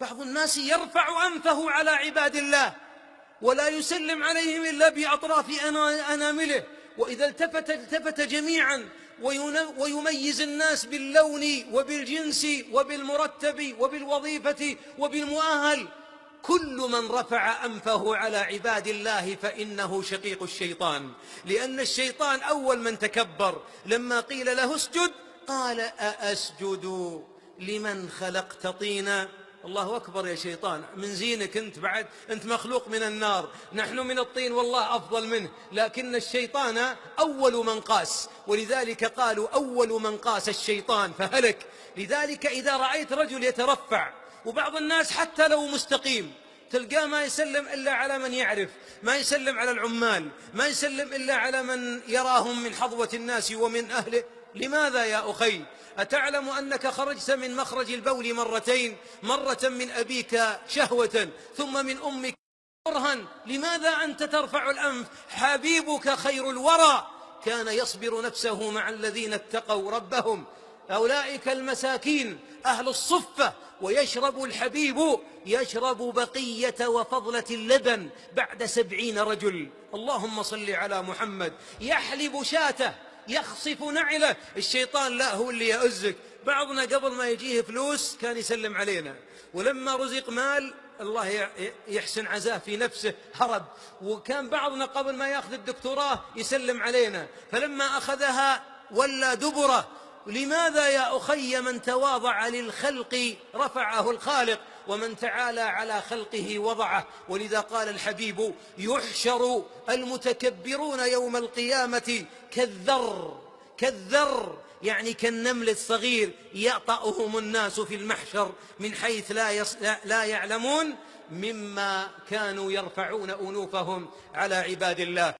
بعض الناس يرفع أنفه على عباد الله ولا يسلم عليهم إلا بأطراف أنامله، وإذا التفت جميعا، ويميز الناس باللون وبالجنس وبالمرتب وبالوظيفة وبالمؤهل. كل من رفع أنفه على عباد الله فإنه شقيق الشيطان، لأن الشيطان أول من تكبر لما قيل له اسجد قال أأسجد لمن خلقت طينا. الله أكبر يا شيطان، من زينك أنت، بعد أنت مخلوق من النار، نحن من الطين والله أفضل منه، لكن الشيطان أول من قاس، ولذلك قالوا أول من قاس الشيطان فهلك. لذلك إذا رأيت رجل يترفع، وبعض الناس حتى لو مستقيم تلقاه ما يسلم إلا على من يعرف، ما يسلم على العمال، ما يسلم إلا على من يراهم من حظوة الناس ومن أهله. لماذا يا أخي؟ أتعلم أنك خرجت من مخرج البول مرتين، مرة من أبيك شهوة ثم من أمك كرها؟ لماذا أنت ترفع الأنف؟ حبيبك خير الورى كان يصبر نفسه مع الذين اتقوا ربهم، أولئك المساكين أهل الصفة، ويشرب الحبيب يشرب بقية وفضلة اللبن بعد 70 رجل. اللهم صل على محمد. يحلب شاته، يخصف نعله، الشيطان لا هو اللي يؤزك. بعضنا قبل ما يجيه فلوس كان يسلم علينا، ولما رزق مال الله يحسن عزاه في نفسه هرب، وكان بعضنا قبل ما يأخذ الدكتوراه يسلم علينا، فلما أخذها ولا دبره. لماذا يا أخي؟ من تواضع للخلق رفعه الخالق، ومن تعالى على خلقه وضعه. ولذا قال الحبيب يحشر المتكبرون يوم القيامة كالذر، يعني كالنمل الصغير، يأطأهم الناس في المحشر من حيث لا يعلمون، مما كانوا يرفعون أنوفهم على عباد الله.